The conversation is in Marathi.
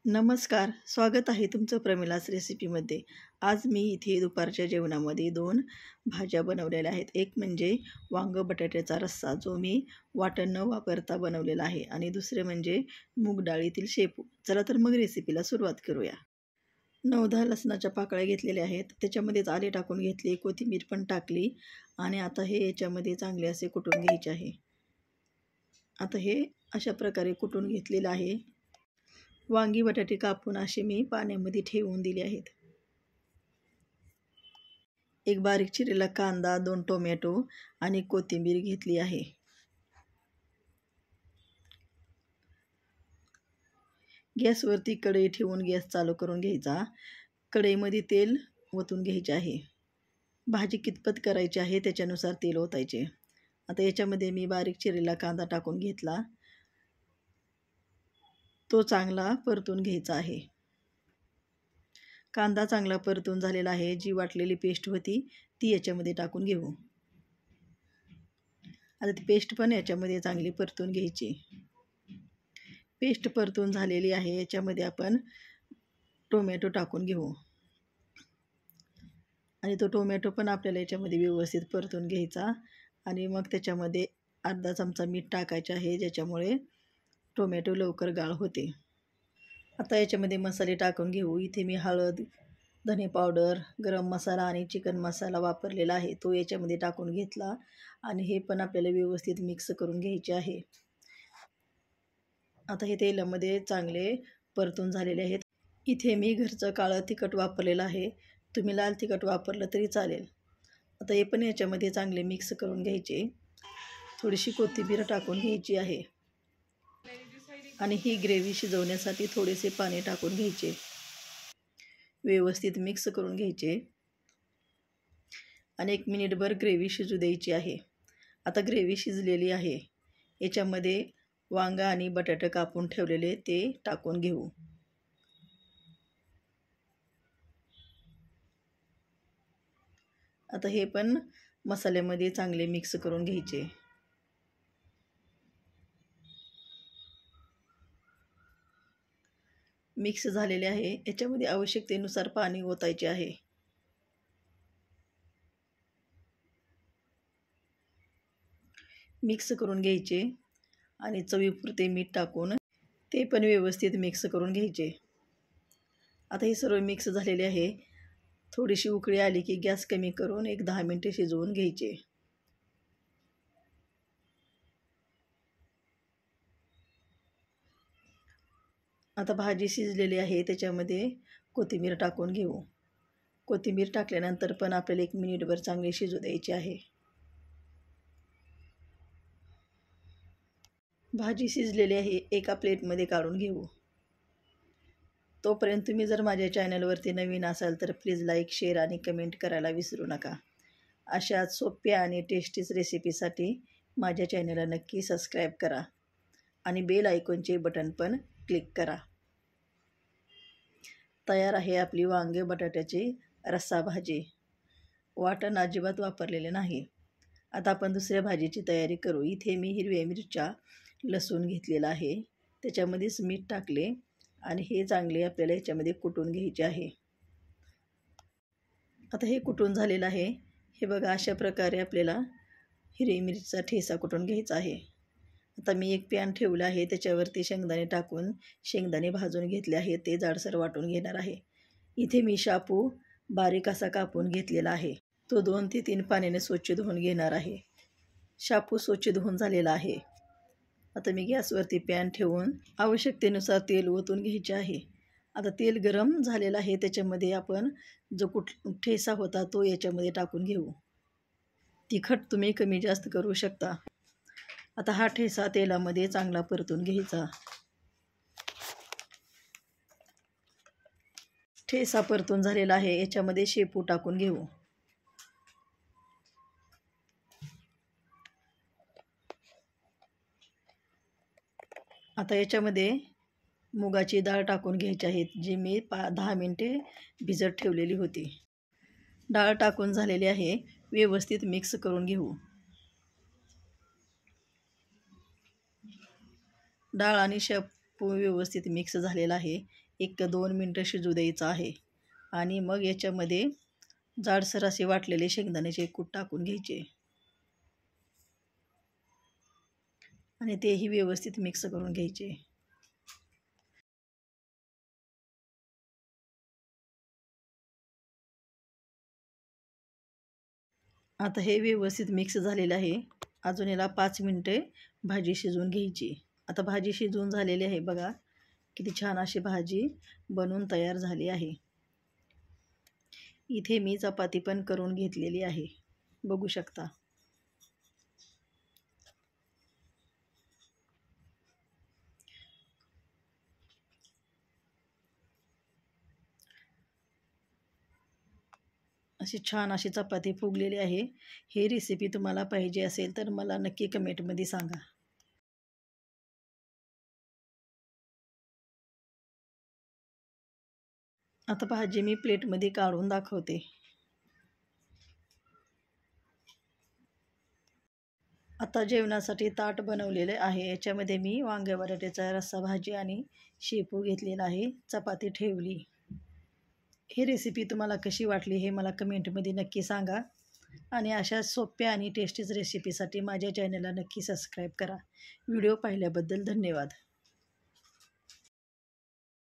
नमस्कार, स्वागत आहे तुमचं प्रमिलास रेसिपीमध्ये. आज मी इथे दुपारच्या जेवणामध्ये 2 भाज्या बनवलेल्या आहेत. एक म्हणजे वांगं बटाट्याचा रस्सा, जो मी वाटण न वापरता बनवलेला आहे, आणि दुसरे म्हणजे मूग डाळीतील शेपू. चला तर मग रेसिपीला सुरुवात करूया. 9-10 लसणाच्या पाकळ्या घेतलेल्या आहेत. त्याच्यामध्येच आले टाकून घेतले, कोथिंबीर पण टाकली, आणि आता हे याच्यामध्ये चांगले असे कुटून घ्यायचे आहे. आता हे अशा प्रकारे कुटून घेतलेलं आहे. वांगी बटाटे कापून असे मी पाण्यामध्ये ठेवून दिले आहेत. एक बारीक चिरलेला कांदा, 2 टोमॅटो आणि कोथिंबीर घेतली आहे. गॅसवरती कढई ठेवून गॅस चालू करून घ्यायचा. कढईमध्ये तेल ओतून घ्यायचे आहे. भाजी कितपत करायची आहे त्याच्यानुसार तेल ओतायचे. आता याच्यामध्ये मी बारीक चिरलेला कांदा टाकून घेतला. तो चांगला परतून घ्यायचा आहे. कांदा चांगला परतून झालेला आहे. जी वाटलेली पेस्ट होती ती याच्यामध्ये टाकून घेऊ. आता ती पेस्ट पण याच्यामध्ये चांगली परतून घ्यायची. पेस्ट परतून झालेली आहे. याच्यामध्ये आपण टोमॅटो टाकून घेऊ, आणि तो टोमॅटो पण आपल्याला याच्यामध्ये व्यवस्थित परतून घ्यायचा. आणि मग त्याच्यामध्ये अर्धा चमचा मीठ टाकायचे आहे, ज्याच्यामुळे टोमॅटो लवकर गाळ होते. आता याच्यामध्ये मसाले टाकून घेऊ. इथे मी हळद, धने पावडर, गरम मसाला आणि चिकन मसाला वापरलेला आहे, तो याच्यामध्ये टाकून घेतला. आणि हे पण आपल्याला व्यवस्थित मिक्स करून घ्यायचे आहे. आता हे तेलामध्ये चांगले परतून झालेले आहेत. इथे मी घरचं काळं तिखट वापरलेलं आहे. तुम्ही लाल तिखट वापरलं तरी चालेल. आता हे पण याच्यामध्ये चांगले मिक्स करून घ्यायचे. थोडीशी कोथिंबीर टाकून घ्यायची आहे, आणि ही ग्रेव्ही शिजवण्यासाठी थोडेसे पाणी टाकून घ्यायचे. व्यवस्थित मिक्स करून घ्यायचे, आणि 1 मिनिटभर ग्रेव्ही शिजू द्यायची आहे. आता ग्रेव्ही शिजलेली आहे. याच्यामध्ये वांगा आणि बटाटे कापून ठेवलेले ते टाकून घेऊ. आता हे पण मसाल्यामध्ये चांगले मिक्स करून घ्यायचे. मिक्स झालेले आहे. याच्यामध्ये आवश्यकतेनुसार पाणी ओतायचे आहे. मिक्स करून घ्यायचे, आणि चवीपुरते मीठ टाकून ते पण व्यवस्थित मिक्स करून घ्यायचे. आता हे सर्व मिक्स झालेले आहे. थोडीशी उकळी आली की गॅस कमी करून 10 मिनिटे शिजवून घ्यायचे. आता भाजी शिजलेली आहे. त्याच्यामध्ये कोथिंबीर टाकून घेऊ. कोथिंबीर टाकल्यानंतर पण आपल्याला 1 मिनिटभर चांगली शिजू द्यायची आहे. भाजी शिजलेली आहे. एका प्लेटमध्ये काढून घेऊ. तोपर्यंत तुम्ही जर माझ्या चॅनलवरती नवीन असाल तर प्लीज लाईक, शेअर आणि कमेंट करायला विसरू नका. अशाच सोप्या आणि टेस्टीच रेसिपीसाठी माझ्या चॅनलला नक्की सबस्क्राईब करा, आणि बेल आयकॉनचे बटन पण क्लिक करा. तयार आहे आपली वांगे बटाट्याची रस्सा भाजी. वाटण अजिबात वापरलेले नाही. आता आपण दुसऱ्या भाजीची तयारी करू. इथे मी हिरव्या मिरच्या, लसूण घेतलेला आहे. त्याच्यामध्येच मीठ टाकले, आणि हे चांगले आपल्याला याच्यामध्ये कुटून घ्यायचे आहे. आता हे कुटून झालेलं आहे. हे बघा, अशा प्रकारे आपल्याला हिरवी मिरचीचा ठेचा कुटून घ्यायचा आहे. आता मी एक पॅन ठेवला आहे. त्याच्यावरती शेंगदाणे टाकून शेंगदाणे भाजून घेतले आहे. ते जाडसर वाटून घेणार आहे. इथे मी शापू बारीक असा कापून घेतलेला आहे. तो 2 ते 3 पाण्याने स्वच्छ धुवून घेणार आहे. शापू स्वच्छ धुवून झालेला आहे. आता मी गॅसवरती पॅन ठेवून आवश्यकतेनुसार तेल ओतून घ्यायचे आहे. आता तेल गरम झालेलं आहे. त्याच्यामध्ये आपण जो ठेचा होता तो याच्यामध्ये टाकून घेऊ. तिखट तुम्ही कमी जास्त करू शकता. आता हा ठेचा तेलामध्ये चांगला परतून घ्यायचा. ठेचा परतून झालेला आहे. याच्यामध्ये शेपू टाकून घेऊ. आता याच्यामध्ये मुगाची डाळ टाकून घ्यायची आहे, जी मी 10 मिनिटे भिजत ठेवलेली होती. डाळ टाकून झालेली आहे. व्यवस्थित मिक्स करून घेऊ. डाळ आणि शेपू व्यवस्थित मिक्स झालेला आहे. 1-2 मिनटं शिजू द्यायचं आहे. आणि मग याच्यामध्ये जाडसर असे वाटलेले शेंगदाण्याचे कूट टाकून घ्यायचे आणि तेही व्यवस्थित मिक्स करून घ्यायचे. आता हे व्यवस्थित मिक्स झालेलं आहे. अजून याला 5 मिनटे भाजी शिजवून घ्यायची. आता भाजी शिजवून झालेली आहे बघा. किती छान अशी भाजी बनवून तयार झाली आहे. इथे मी चपाती पण करून घेतलेली आहे, बघू शकता. अशी छान अशी चपाती फुगलेली आहे. ही रेसिपी तुम्हाला पाहिजे असेल तर मला नक्की कमेंटमध्ये सांगा. आता भाजी मी प्लेटमध्ये काढून दाखवते. आता जेवणासाठी ताट बनवलेले आहे. याच्यामध्ये मी वांगे बटाट्याचा रस्सा भाजी आणि शेपू घेतलेला आहे. चपाती ठेवली. ही रेसिपी तुम्हाला कशी वाटली हे मला कमेंटमध्ये नक्की सांगा. आणि अशा सोप्या आणि टेस्टीच रेसिपीसाठी माझ्या चॅनलला नक्की सबस्क्राईब करा. व्हिडिओ पाहिल्याबद्दल धन्यवाद.